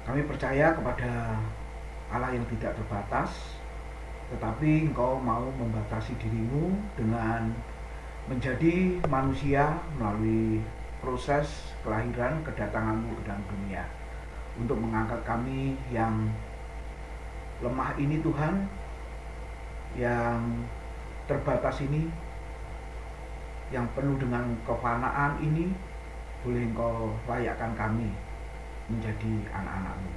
Kami percaya kepada Allah yang tidak terbatas, tetapi Engkau mau membatasi dirimu dengan menjadi manusia melalui proses kelahiran kedatanganmu ke dalam dunia untuk mengangkat kami yang lemah ini Tuhan, yang terbatas ini, yang penuh dengan kefanaan ini. Boleh Engkau layakkan kami menjadi anak-anak-Mu.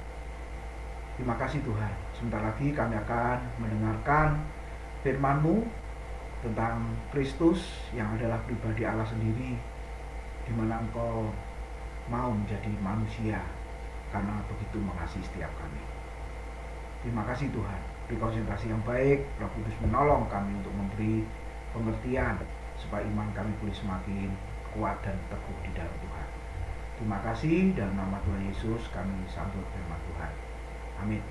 Terima kasih Tuhan. Sebentar lagi kami akan mendengarkan firman-Mu tentang Kristus yang adalah pribadi Allah sendiri, di mana Engkau mau menjadi manusia karena begitu mengasihi setiap kami. Terima kasih Tuhan. Beri konsentrasi yang baik, Roh Kudus menolong kami untuk memberi pengertian supaya iman kami boleh semakin kuat dan teguh di dalam Tuhan. Terima kasih, dalam nama Tuhan Yesus kami sambut firman Tuhan. Amin.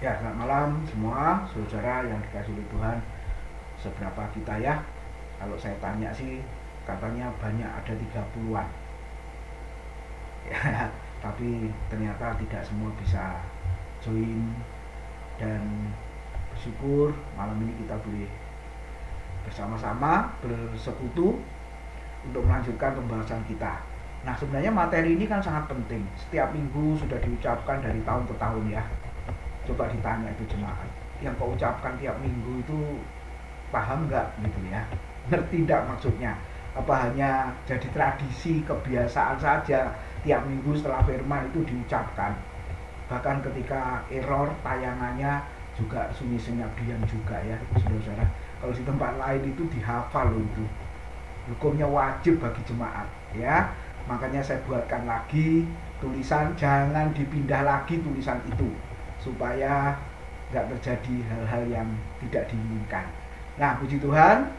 Ya, selamat malam semua saudara yang dikasihi oleh Tuhan. Seberapa kita ya? Kalau saya tanya sih katanya banyak, ada 30-an. Ya, tapi ternyata tidak semua bisa join, dan bersyukur malam ini kita boleh bersama-sama bersekutu untuk melanjutkan pembahasan kita. Nah, sebenarnya materi ini kan sangat penting. Setiap minggu sudah diucapkan dari tahun ke tahun ya. Coba ditanya itu jemaat, yang kau ucapkan tiap minggu itu paham nggak gitu ya? Ngerti nggak maksudnya? Apa hanya jadi tradisi, kebiasaan saja tiap minggu setelah firman itu diucapkan? Bahkan ketika error tayangannya juga sunyi senyap diam juga ya, saudara-saudara. Kalau di tempat lain itu dihafal loh itu. Hukumnya wajib bagi jemaat ya. Makanya saya buatkan lagi tulisan, jangan dipindah lagi tulisan itu supaya nggak terjadi hal-hal yang tidak diinginkan. Nah, puji Tuhan,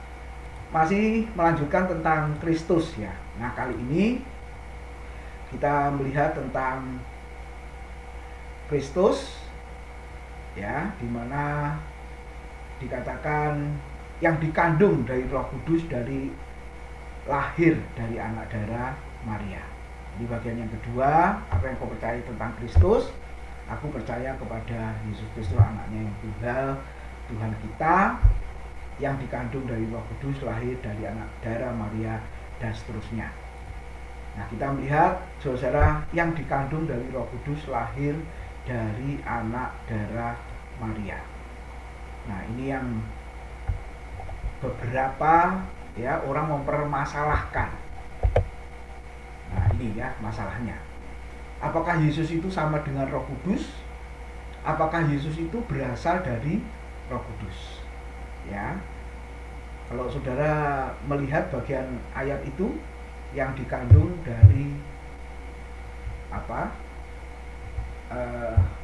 masih melanjutkan tentang Kristus ya. Nah, kali ini kita melihat tentang Kristus ya, dimana dikatakan yang dikandung dari Roh Kudus, dari lahir dari anak darah Maria. Di bagian yang kedua, apa yang kau percaya tentang Kristus? Aku percaya kepada Yesus Kristus, anaknya yang tunggal, Tuhan kita, yang dikandung dari Roh Kudus, lahir dari anak darah Maria, dan seterusnya. Nah, kita melihat saudara, yang dikandung dari Roh Kudus, lahir dari anak darah Maria. Nah, ini yang beberapa ya orang mempermasalahkan. Nah, ini ya masalahnya. Apakah Yesus itu sama dengan Roh Kudus? Apakah Yesus itu berasal dari Roh Kudus? Ya. Kalau saudara melihat bagian ayat itu, yang dikandung dari apa?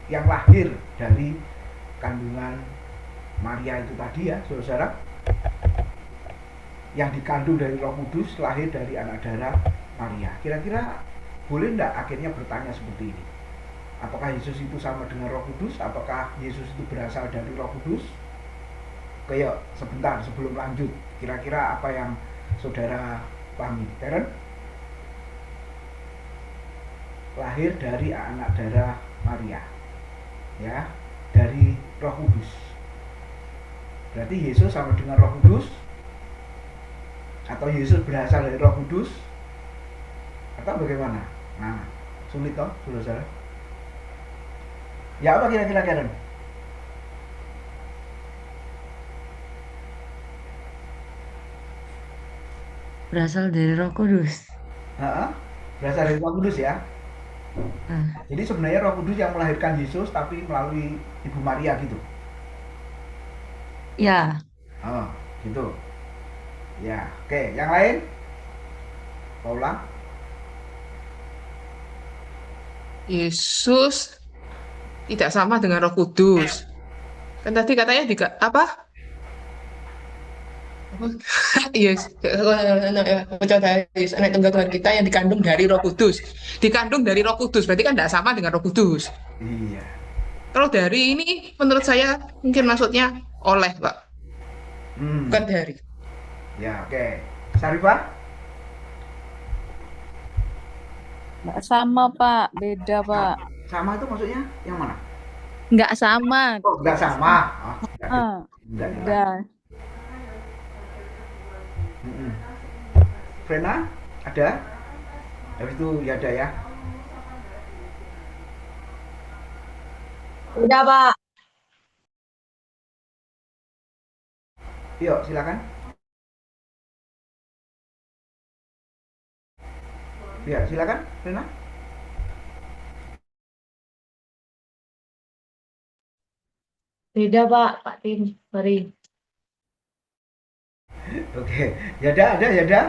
Yang lahir dari kandungan Maria itu tadi ya, saudara. Yang dikandung dari Roh Kudus, lahir dari anak darah Maria. Kira-kira boleh enggak akhirnya bertanya seperti ini? Apakah Yesus itu sama dengan Roh Kudus? Apakah Yesus itu berasal dari Roh Kudus? Kayak sebentar sebelum lanjut, kira-kira apa yang saudara pahami? Karen? Lahir dari anak darah Maria. Ya, dari Roh Kudus. Berarti Yesus sama dengan Roh Kudus? Atau Yesus berasal dari Roh Kudus? Atau bagaimana? Nah, sulit toh, saudara. Ya, apa kira-kira Karen? Berasal dari Roh Kudus. Nah, berasal dari Roh Kudus ya. Ah, Jadi sebenarnya Roh Kudus yang melahirkan Yesus tapi melalui Ibu Maria gitu. ya, Oh, gitu. Ya, oke. Yang lain? Paula? Yesus tidak sama dengan Roh Kudus. Kan tadi katanya apa? Apa? Yes, mencoba Yesus anak tunggal Tuhan kita yang dikandung dari Roh Kudus. Dikandung dari Roh Kudus, berarti kan tidak sama dengan Roh Kudus. Iya. Kalau dari ini, menurut saya mungkin maksudnya oleh, Pak, Hmm. bukan dari. Ya, oke. Sarifah? Nggak sama, Pak. Beda, Pak. Sama itu maksudnya yang mana? Nggak sama. Oh, nggak sama. Oh, Ah, nggak jelas. udah. Mm-mm. Frena, ada? Habis itu ya ada ya. Udah, Pak. Yuk, silakan. Ya, silakan, Frena. Beda, Pak. Pak Tim. Sorry. Oke, ya ada, ya ada.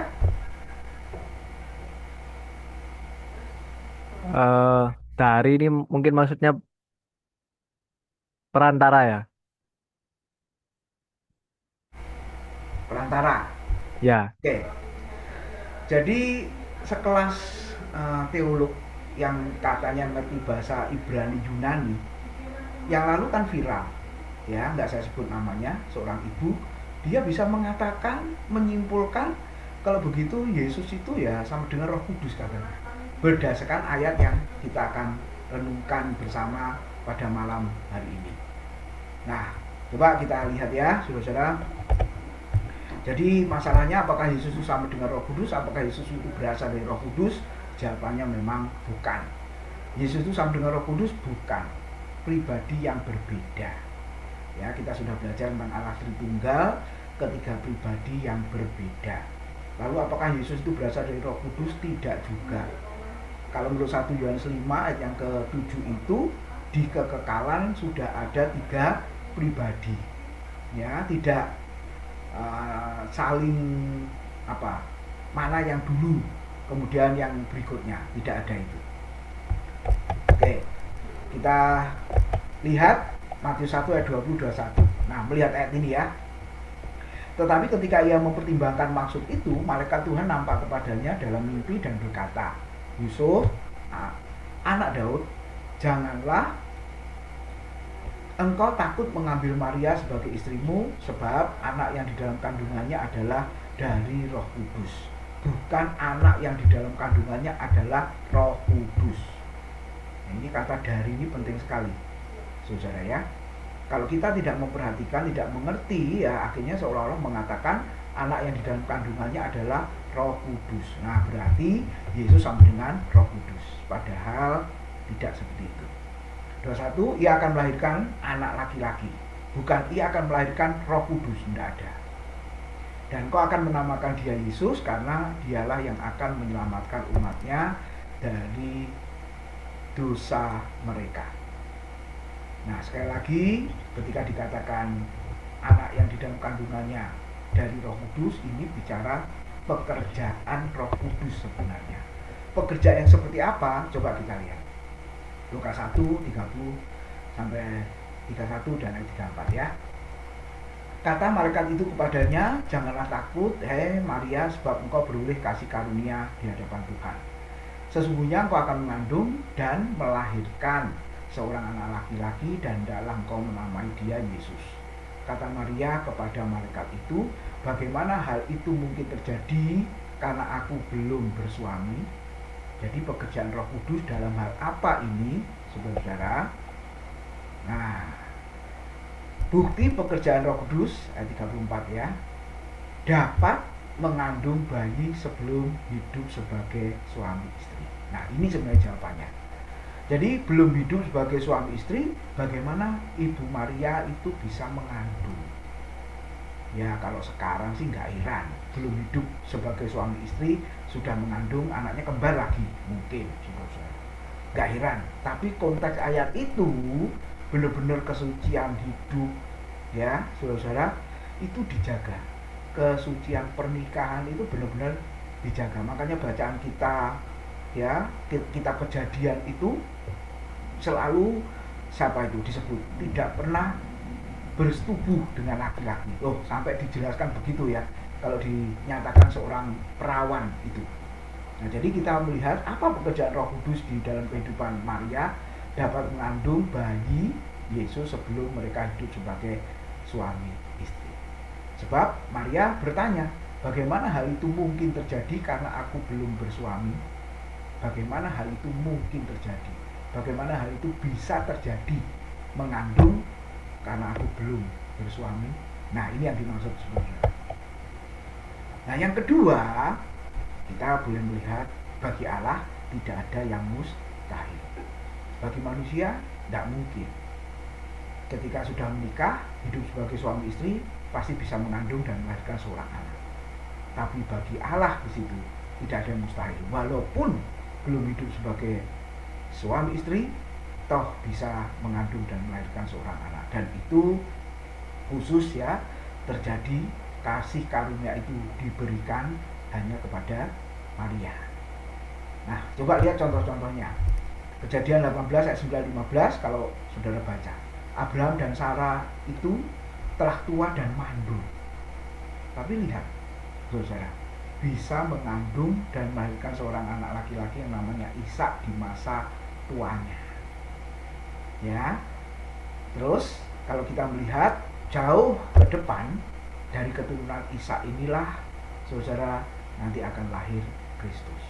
eh Dari ini mungkin maksudnya perantara ya. Perantara. Ya, Oke. Jadi sekelas teolog yang katanya ngerti bahasa Ibrani Yunani, yang lalu kan viral, ya nggak saya sebut namanya, seorang ibu, dia bisa mengatakan, menyimpulkan kalau begitu Yesus itu ya sama dengan Roh Kudus katanya, berdasarkan ayat yang kita akan renungkan bersama pada malam hari ini. Nah, coba kita lihat ya, saudara-saudara. Jadi masalahnya apakah Yesus itu sama dengan Roh Kudus? Apakah Yesus itu berasal dari Roh Kudus? Jawabannya memang bukan. Yesus itu sama dengan Roh Kudus? Bukan. Pribadi yang berbeda. Ya, kita sudah belajar tentang Allah Tritunggal, ketiga pribadi yang berbeda. Lalu apakah Yesus itu berasal dari Roh Kudus? Tidak juga. Kalau menurut 1 Yohanes 5 ayat yang ke-7 itu, di kekekalan sudah ada 3 pribadi. Ya, tidak saling mana yang dulu kemudian yang berikutnya, tidak ada itu. Oke, kita lihat Matius 1 ayat 20-21. Nah, melihat ayat ini ya. Tetapi ketika ia mempertimbangkan maksud itu, malaikat Tuhan nampak kepadanya dalam mimpi dan berkata, Yusuf, anak Daud, janganlah engkau takut mengambil Maria sebagai istrimu, sebab anak yang di dalam kandungannya adalah dari Roh Kudus. Bukan anak yang di dalam kandungannya adalah Roh Kudus. Ini kata dari ini penting sekali, saudara ya. Kalau kita tidak memperhatikan, tidak mengerti, ya akhirnya seolah-olah mengatakan anak yang di dalam kandungannya adalah Roh Kudus. Nah, berarti Yesus sama dengan Roh Kudus. Padahal tidak seperti itu. 21, ia akan melahirkan anak laki-laki. Bukan ia akan melahirkan Roh Kudus, tidak ada. Dan kau akan menamakan dia Yesus karena dialah yang akan menyelamatkan umatnya dari dosa mereka. Nah, sekali lagi, ketika dikatakan anak yang di dalam kandungannya dari Roh Kudus, ini bicara pekerjaan Roh Kudus sebenarnya. Pekerjaan yang seperti apa? Coba kita lihat. Lukas 1, 30 sampai 31 dan ayat 34 ya. Kata malaikat itu kepadanya, janganlah takut, hei Maria, sebab engkau beroleh kasih karunia di hadapan Tuhan. Sesungguhnya engkau akan mengandung dan melahirkan seorang anak laki-laki, dan hendaklah engkau menamai dia Yesus. Kata Maria kepada malaikat itu, bagaimana hal itu mungkin terjadi karena aku belum bersuami? Jadi pekerjaan Roh Kudus dalam hal apa ini, saudara? Nah, bukti pekerjaan Roh Kudus ayat 34 ya, dapat mengandung bayi sebelum hidup sebagai suami istri. Nah, ini sebenarnya jawabannya. Jadi belum hidup sebagai suami istri, bagaimana Ibu Maria itu bisa mengandung? Ya, kalau sekarang sih nggak heran, belum hidup sebagai suami istri sudah mengandung anaknya kembar lagi, mungkin, saudara. Nggak heran. Tapi konteks ayat itu benar-benar kesucian hidup, ya, saudara, itu dijaga. Kesucian pernikahan itu benar-benar dijaga. Makanya bacaan kita, ya, kitab Kejadian itu selalu siapa itu disebut tidak pernah bersetubuh dengan laki-laki. Oh, sampai dijelaskan begitu ya, kalau dinyatakan seorang perawan itu. Nah, jadi kita melihat apa pekerjaan Roh Kudus di dalam kehidupan Maria, dapat mengandung bayi Yesus sebelum mereka hidup sebagai suami istri. Sebab Maria bertanya, bagaimana hal itu mungkin terjadi karena aku belum bersuami? Bagaimana hal itu mungkin terjadi? bagaimana hal itu bisa terjadi, mengandung karena aku belum bersuami. Nah, ini yang dimaksud sebenarnya. Nah, yang kedua, kita boleh melihat bagi Allah tidak ada yang mustahil. Bagi manusia tidak mungkin. Ketika sudah menikah, hidup sebagai suami istri, pasti bisa mengandung dan melahirkan seorang anak. Tapi bagi Allah di situ tidak ada yang mustahil. Walaupun belum hidup sebagai suami istri, toh bisa mengandung dan melahirkan seorang anak. Dan itu khusus ya, terjadi kasih karunia itu diberikan hanya kepada Maria. Nah, coba lihat contoh-contohnya. Kejadian 18 ayat 9-15 kalau saudara baca. Abraham dan Sarah itu telah tua dan mandul. Tapi lihat, saudara, bisa mengandung dan melahirkan seorang anak laki-laki yang namanya Ishak di masa tuanya. Ya. Terus kalau kita melihat jauh ke depan, dari keturunan Ishak inilah saudara nanti akan lahir Kristus.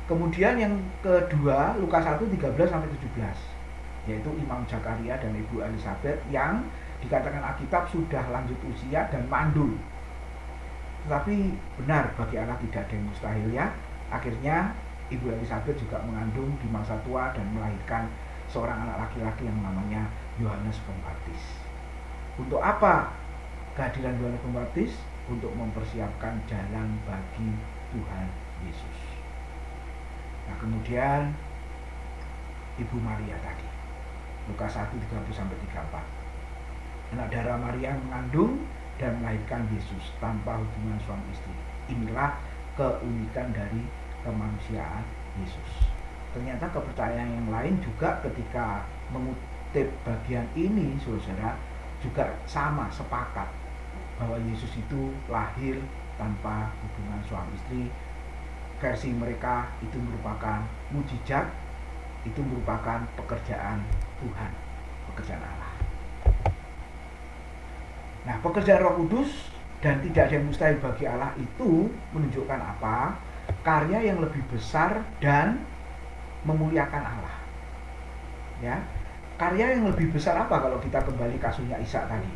Kemudian yang kedua, Lukas 1 13-17, yaitu Imam Zakaria dan Ibu Elizabeth yang dikatakan Alkitab sudah lanjut usia dan mandul. Tetapi benar, bagi Allah tidak ada yang mustahil ya. Akhirnya Ibu Elizabeth juga mengandung di masa tua dan melahirkan seorang anak laki-laki yang namanya Yohanes Pembaptis. Untuk apa kehadiran Yohanes Pembaptis? Untuk mempersiapkan jalan bagi Tuhan Yesus. Nah, kemudian Ibu Maria tadi, Lukas 1 30-34, anak darah Maria mengandung dan melahirkan Yesus tanpa hubungan suami istri. Inilah keunikan dari kemanusiaan Yesus. Ternyata kepercayaan yang lain juga ketika mengutip bagian ini, saudara, juga sama, sepakat bahwa Yesus itu lahir tanpa hubungan suami istri. Versi mereka itu merupakan mujizat, itu merupakan pekerjaan Tuhan, pekerjaan Allah. Nah, pekerjaan Roh Kudus dan tidak ada yang mustahil bagi Allah itu menunjukkan apa? Karya yang lebih besar dan memuliakan Allah. Ya, karya yang lebih besar apa kalau kita kembali kasusnya Ishak tadi?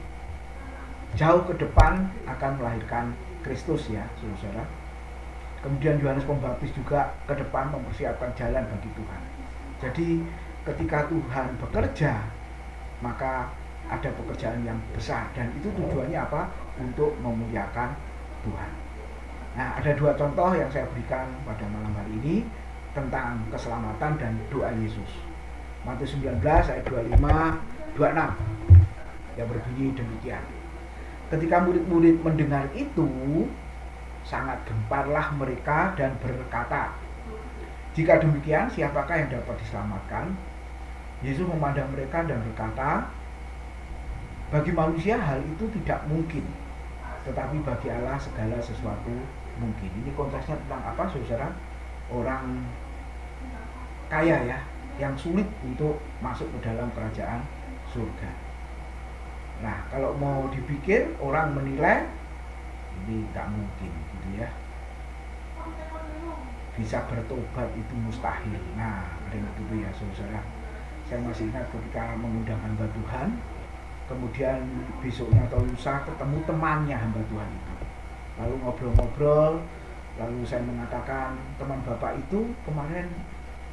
Jauh ke depan akan melahirkan Kristus ya, saudara. Kemudian Yohanes Pembaptis juga ke depan mempersiapkan jalan bagi Tuhan. Jadi ketika Tuhan bekerja, maka ada pekerjaan yang besar, dan itu tujuannya apa? Untuk memuliakan Tuhan. Nah, ada dua contoh yang saya berikan pada malam hari ini tentang keselamatan dan doa Yesus. Matius 19 ayat 25-26 yang berbunyi demikian. Ketika murid-murid mendengar itu, sangat gemparlah mereka dan berkata, "Jika demikian, siapakah yang dapat diselamatkan?" Yesus memandang mereka dan berkata, "Bagi manusia hal itu tidak mungkin, tetapi bagi Allah segala sesuatu mungkin." Ini konteksnya tentang apa, saudara? Orang kaya ya, yang sulit untuk masuk ke dalam kerajaan surga. Nah, kalau mau dipikir, orang menilai ini tak mungkin gitu ya. Bisa bertobat itu mustahil. Nah, ada yang begitu ya, saudara. Saya masih ingat ketika mengundang hamba Tuhan, kemudian besoknya atau lusa ketemu temannya hamba Tuhan itu, lalu ngobrol-ngobrol, lalu saya mengatakan, teman bapak itu kemarin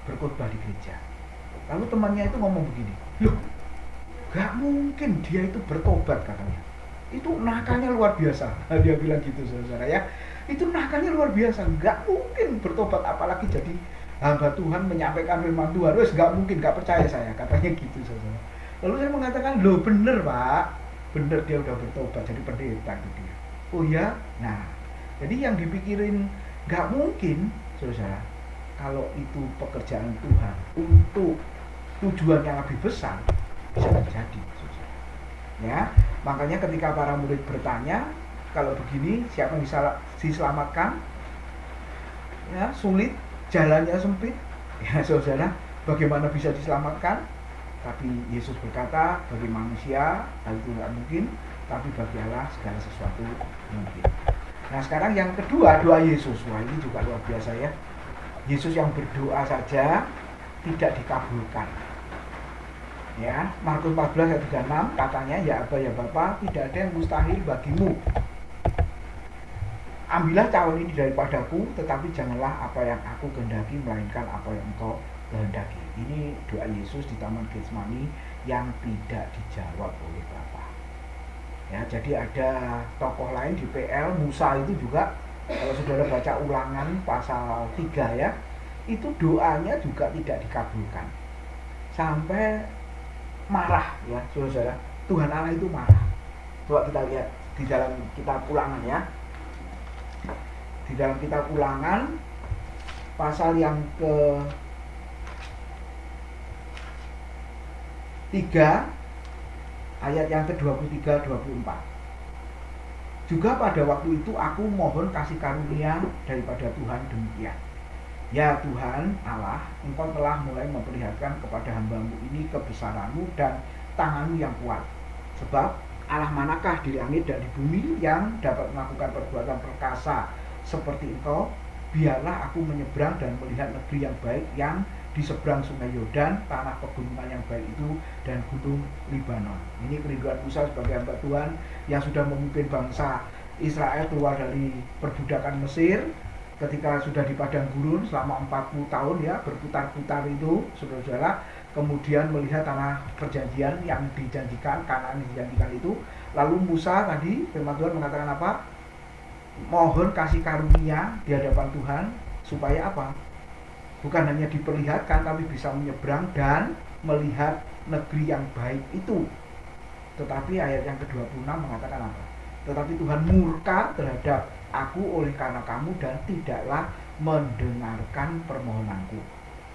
berkhotbah di gereja. Lalu temannya itu ngomong begini, "Loh, gak mungkin dia itu bertobat," katanya. "Itu nakalnya luar biasa." Dia bilang gitu, saudara ya. Itu nakalnya luar biasa, gak mungkin bertobat, apalagi jadi hamba Tuhan menyampaikan firman Tuhan. Wes gak mungkin, gak percaya saya, katanya gitu, saudara. Lalu saya mengatakan, "Loh bener pak, bener dia udah bertobat jadi pendeta gitu." "Oh ya?" Nah, jadi yang dipikirin gak mungkin, saudara, kalau itu pekerjaan Tuhan untuk tujuan yang lebih besar, bisa terjadi, saudara. Ya, makanya ketika para murid bertanya, kalau begini siapa yang bisa diselamatkan? Ya, sulit, jalannya sempit. Ya, saudara, bagaimana bisa diselamatkan? Tapi Yesus berkata, bagi manusia hal itu tidak mungkin, tapi bagi Allah segala sesuatu mungkin. Nah, sekarang yang kedua, doa Yesus. Wah, ini juga luar biasa ya. Yesus yang berdoa saja tidak dikabulkan. Ya, Markus 14 ayat 36 katanya, ya Aba ya Bapa, tidak ada yang mustahil bagimu. Ambillah cawan ini daripadaku, tetapi janganlah apa yang aku kehendaki, melainkan apa yang engkau kehendaki. Ini doa Yesus di Taman Getsemani yang tidak dijawab oleh Bapa. Ya, jadi ada tokoh lain di PL, Musa itu juga, kalau saudara baca Ulangan pasal 3 ya, itu doanya juga tidak dikabulkan. Sampai marah ya, saudara. Tuhan Allah itu marah. Coba kita lihat di dalam kitab Ulangan ya. Di dalam kitab Ulangan pasal yang ke 3 ayat yang ke-23-24. Juga pada waktu itu aku mohon kasih karunia daripada Tuhan demikian. Ya Tuhan Allah, Engkau telah mulai memperlihatkan kepada hamba-Mu ini kebesaran-Mu dan tangan-Mu yang kuat. Sebab Allah manakah di langit dan di bumi yang dapat melakukan perbuatan perkasa seperti Engkau? Biarlah aku menyeberang dan melihat negeri yang baik yang di seberang sungai Yordan, tanah pegunungan yang baik itu, dan gunung Libanon. Ini kerinduan Musa sebagai hamba Tuhan yang sudah memimpin bangsa Israel keluar dari perbudakan Mesir. Ketika sudah di padang gurun selama 40 tahun ya, berputar-putar itu, saudara-saudara, kemudian melihat tanah perjanjian yang dijanjikan, Kanaan yang dijanjikan itu. Lalu Musa tadi, firman Tuhan mengatakan apa? Mohon kasih karunia di hadapan Tuhan, supaya apa? Bukan hanya diperlihatkan, tapi bisa menyeberang dan melihat negeri yang baik itu. Tetapi ayat yang ke-26 mengatakan apa? Tetapi Tuhan murka terhadap aku oleh karena kamu dan tidaklah mendengarkan permohonanku.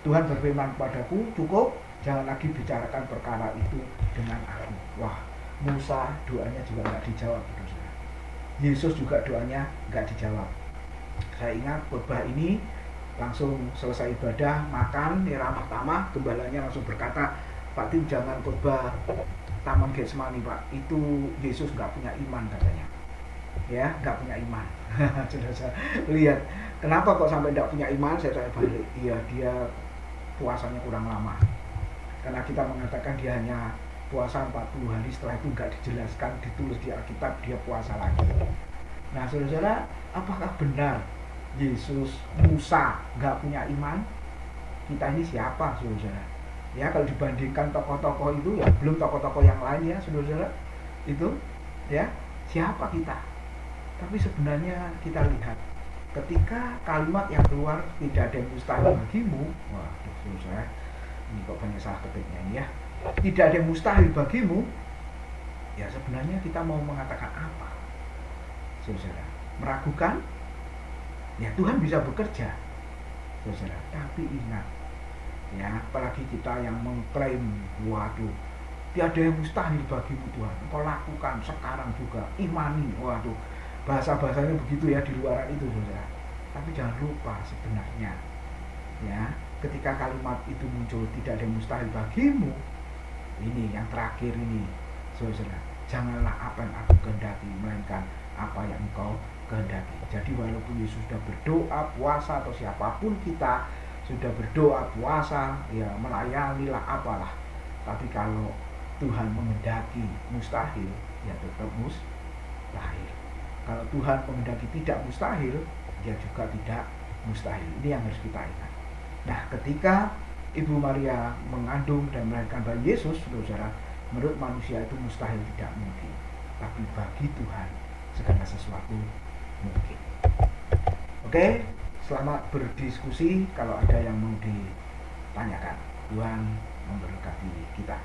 Tuhan berfirman kepadaku, cukup, jangan lagi bicarakan perkara itu dengan aku. Wah, Musa doanya juga nggak dijawab. Yesus juga doanya nggak dijawab. Saya ingat khotbah ini langsung selesai ibadah, makan, ramah tamah, gembalanya langsung berkata, Pak Tim jangan khotbah Taman Getsemani Pak, itu Yesus nggak punya iman katanya. Ya, nggak punya iman. Sudah saya lihat, kenapa kok sampai nggak punya iman? Saya tanya balik, iya dia puasanya kurang lama. Karena kita mengatakan dia hanya puasa 40 hari, setelah itu nggak dijelaskan, ditulis di Alkitab dia puasa lagi. Nah saudara-saudara, apakah benar Yesus, Musa nggak punya iman? Kita ini siapa saudara-saudara? Ya kalau dibandingkan tokoh-tokoh itu ya belum tokoh-tokoh yang lain ya saudara-saudara, itu ya siapa kita? Tapi sebenarnya kita lihat ketika kalimat yang keluar tidak ada yang mustahil bagimu, wah saudara, ini kok banyak salah ketiknya ini ya, tidak ada yang mustahil bagimu, ya sebenarnya kita mau mengatakan apa saudara? Meragukan? Ya Tuhan bisa bekerja saudara, tapi ingat ya, apalagi kita yang mengklaim waduh tiada yang mustahil bagimu Tuhan, engkau lakukan sekarang juga, imani, waduh bahasa-bahasanya begitu ya di luaran itu saudara. Tapi jangan lupa sebenarnya ya, ketika kalimat itu muncul tidak ada yang mustahil bagimu, ini yang terakhir ini saudara, janganlah apa yang aku kehendaki, melainkan apa yang engkau kehendaki. Jadi walaupun Yesus sudah berdoa, puasa, atau siapapun kita sudah berdoa, puasa, ya melayanilah apalah, tapi kalau Tuhan menghendaki mustahil, ya tetap mustahil. Kalau Tuhan menghendaki tidak mustahil, ya juga tidak mustahil. Ini yang harus kita ingat. Nah ketika Ibu Maria mengandung dan melahirkan bayi Yesus, saudara, menurut manusia itu mustahil, tidak mungkin. Tapi bagi Tuhan segala sesuatu mungkin. Oke, selamat berdiskusi. Kalau ada yang mau ditanyakan, Tuhan memberkati kita.